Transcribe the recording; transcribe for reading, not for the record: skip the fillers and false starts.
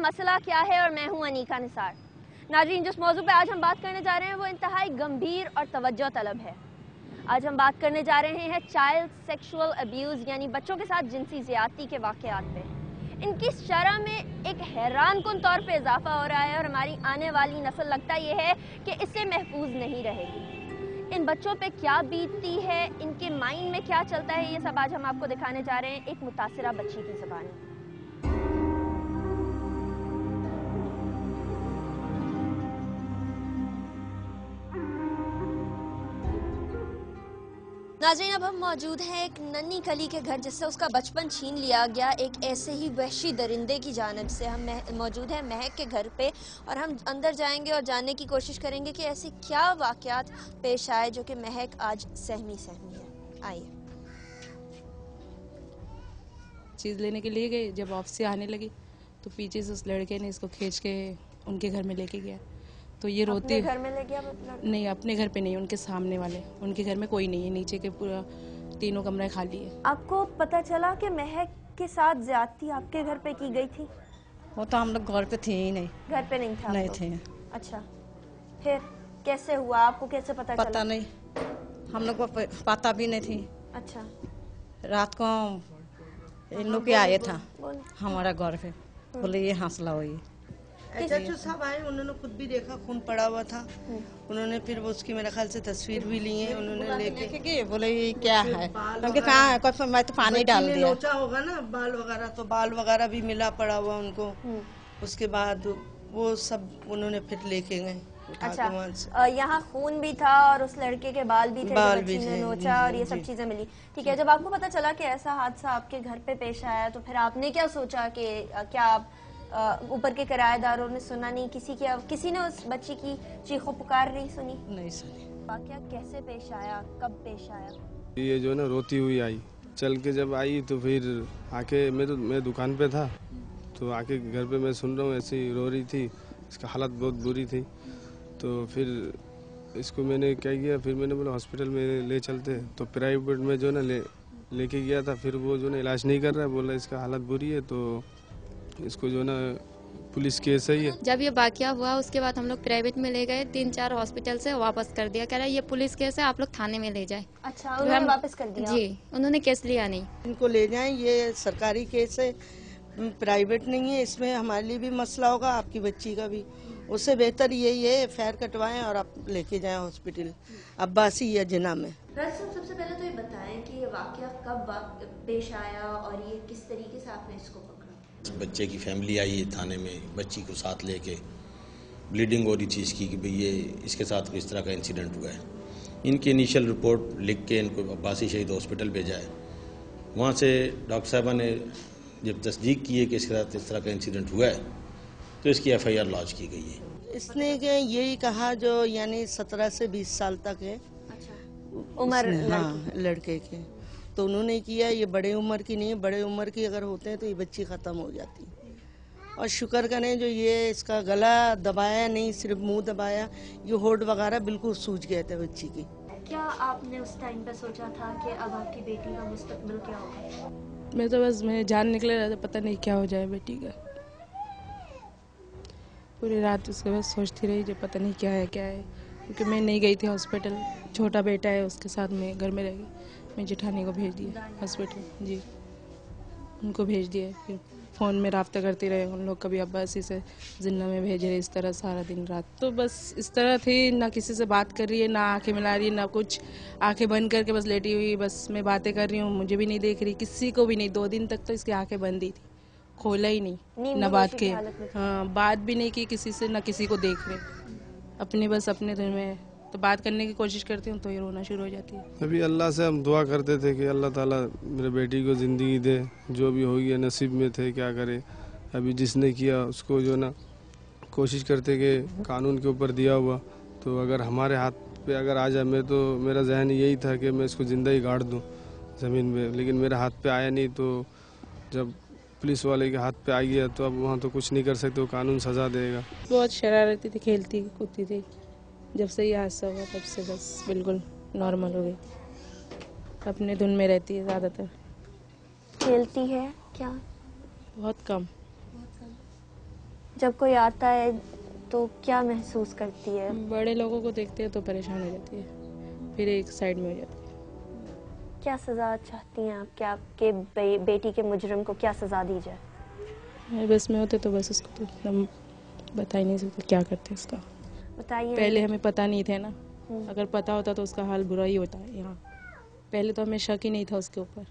मसला क्या है और मैं हूं अनीका निसार। नाज़रीन, जिस मौजू पे आज हम बात करने जा रहे हैं वो इंतहाई गंभीर और तवज्जो तलब है। आज हम बात करने जा रहे हैं चाइल्ड सेक्सुअल अब्यूज़ यानी बच्चों के साथ जिनसी ज़्यादती के वाक़यात पे। इनकी शरह में एक हैरानकुन तौर पे इजाफा हो रहा है और हमारी आने वाली नस्ल लगता ये है कि इससे महफूज नहीं रहेगी। इन बच्चों पे क्या बीतती है, इनके माइंड में क्या चलता है, ये सब आज हम आपको दिखाने जा रहे हैं एक मुतासिरा बच्ची की ज़बानी। नाज़रीन, अब हम मौजूद हैं एक नन्ही कली के घर जिससे उसका बचपन छीन लिया गया एक ऐसे ही वहशी दरिंदे की जानिब से। हम मौजूद हैं महक के घर पे और हम अंदर जाएंगे और जानने की कोशिश करेंगे कि ऐसी क्या वाक़यात पेश आए जो कि महक आज सहमी है। आइए। चीज़ लेने के लिए गए, जब ऑफिस से आने लगी तो पीछे से उस लड़के ने इसको खींच के उनके घर में लेके गया। तो ये रोती, घर में ले गया? नहीं, अपने घर पे नहीं, उनके सामने वाले, उनके घर में कोई नहीं है, नीचे के पूरा तीनों कमरे खाली है। आपको पता चला कि महक के साथ ज्यादती आपके घर पे की गई थी? वो तो हम लोग घर पे थे ही नहीं। घर पे नहीं था? नहीं थे। अच्छा, फिर कैसे हुआ? आपको कैसे पता पता नहीं, हम लोग को पता भी नहीं थी। अच्छा, रात को इन लोग के आए था हमारा घर पे, बोले ये हंसला हुई। चाचू साहब आए, उन्होंने खुद भी देखा खून पड़ा हुआ था। उन्होंने फिर वो उसकी मेरे ख्याल से तस्वीर भी ली है, उन्होंने लेके बोले ये क्या है, क्योंकि कहाँ है, कोई मैं तो पानी डाल दिया। लोचा होगा ना बाल वगैरह, तो बाल वगैरह भी मिला पड़ा हुआ उनको। उसके बाद वो सब उन्होंने फिर लेके गए। अच्छा, यहाँ खून भी था और उस लड़के के बाल भी थे, बच्ची ने नोचा और ये सब चीजें मिली। ठीक है, जब आपको पता चला कि ऐसा हादसा आपके घर पे पेश आया तो फिर आपने क्या सोचा कि क्या आप ऊपर के किराएदारों ने सुना नहीं, किसी ने उस बच्ची की चीखों पुकार नहीं सुनी? नहीं सुनी। वाकया कैसे पेश आया, कब पेश आया? ये जो ना रोती हुई आई, चल के जब आई तो फिर आके मैं दुकान पे था, तो आके घर पे मैं सुन रहा हूँ ऐसे ही रो रही थी, इसका हालत बहुत बुरी थी। तो फिर इसको मैंने क्या किया, फिर मैंने बोला हॉस्पिटल में ले चलते, तो प्राइवेट में जो ना लेके गया था। फिर वो जो ना इलाज नहीं कर रहा है, बोला इसका हालत बुरी है, तो इसको जो ना पुलिस केस है। जब ये वाकया हुआ उसके बाद हम लोग प्राइवेट में ले गए, 3-4 हॉस्पिटल से वापस कर दिया, कह रहा है ये पुलिस केस है, आप लोग थाने में ले जाए। अच्छा, उन्होंने वापस कर दिया? जी, उन्होंने केस लिया नहीं। इनको ले जाएं, ये सरकारी केस है, प्राइवेट नहीं है। इसमें हमारे लिए भी मसला होगा, आपकी बच्ची का भी। उससे बेहतर यही है एफआईआर कटवाएं और आप लेके जाएं हॉस्पिटल अब्बासी या जिना में। सबसे पहले तो ये बताएं कि ये वाकया कब पेश आया और ये किस तरीके से आपने इसको पकड़ा? बच्चे की फैमिली आई है थाने में, बच्ची को साथ लेके, ब्लीडिंग हो रही थी इसकी कि भाई ये इसके साथ इस तरह का इंसिडेंट हुआ है। इनकी इनिशियल रिपोर्ट लिख के इनको अब्बासी शहीद हॉस्पिटल भेजा है। वहाँ से डॉक्टर साहबा ने जब तस्दीक की है कि इसके साथ इस तरह का इंसिडेंट हुआ है, तो इसकी एफआईआर लॉन्च की गई है। इसने यही कहा जो यानी 17 से 20 साल तक है उम्र, हाँ, लड़के के। तो उन्होंने किया, ये बड़े उम्र की नहीं है, बड़े उम्र की अगर होते हैं तो ये बच्ची ख़त्म हो जाती। और शुक्र करें जो ये इसका गला दबाया नहीं, सिर्फ मुंह दबाया, ये होठ वगैरह बिल्कुल सूज गए थे बच्ची की। क्या आपने उस टाइम पे सोचा था कि अब आपकी बेटी का मुस्तकबिल क्या होगा? मैं तो बस मैं जान निकले रहा था, पता नहीं क्या हो जाए बेटी का। पूरी रात उसके बस सोचती रही जो पता नहीं क्या है, क्योंकि मैं नहीं गई थी हॉस्पिटल। छोटा बेटा है, उसके साथ मैं घर में रह गई। मैं जेठानी को भेज दिया हॉस्पिटल, जी, उनको भेज दिया। फिर फ़ोन में राब्ता करती रहे उन लोग, कभी अब्बासी से जिन्ना में भेज रहे, इस तरह सारा दिन रात। तो बस इस तरह थी, ना किसी से बात कर रही है, ना आंखें मिला रही है, ना कुछ, आंखें बंद करके बस लेटी हुई, बस मैं बातें कर रही हूँ, मुझे भी नहीं देख रही, किसी को भी नहीं। 2 दिन तक तो इसकी आंखें बंद ही थी, खोला ही नहीं, ना बात के, हाँ, बात भी नहीं की किसी से, ना किसी को देख रहे, अपने बस अपने धुन में। तो बात करने की कोशिश करती हूँ तो ये रोना शुरू हो जाती है। अभी अल्लाह से हम दुआ करते थे कि अल्लाह ताला मेरे बेटी को ज़िंदगी दे, जो भी होगी नसीब में थे, क्या करे। अभी जिसने किया उसको जो ना कोशिश करते कि कानून के ऊपर दिया हुआ, तो अगर हमारे हाथ पे अगर आ जाए, मैं तो मेरा जहन यही था कि मैं इसको ज़िंदा ही गाड़ दूँ ज़मीन में, लेकिन मेरे हाथ पे आया नहीं। तो जब पुलिस वाले के हाथ पे आ गया तो अब वहाँ तो कुछ नहीं कर सकते, वो कानून सज़ा देगा। बहुत शरारती थी, खेलती कूदती थी। जब से ये हादसा हुआ तब से बस बिल्कुल नॉर्मल हो गई, अपने धुन में रहती है ज़्यादातर। खेलती है क्या? बहुत कम। जब कोई आता है तो क्या महसूस करती है? बड़े लोगों को देखते हैं तो परेशान हो जाती है, फिर एक साइड में हो जाती है। क्या सज़ा चाहती हैं आप कि आपके बेटी के मुजरिम को क्या सज़ा दी जाए? मेरे बस में होते तो बस उसको तो हम बता ही नहीं सकते क्या करते उसका। बताइए। पहले हमें पता नहीं थे ना, अगर पता होता तो उसका हाल बुरा ही होता है यहाँ। पहले तो हमें शक ही नहीं था उसके ऊपर।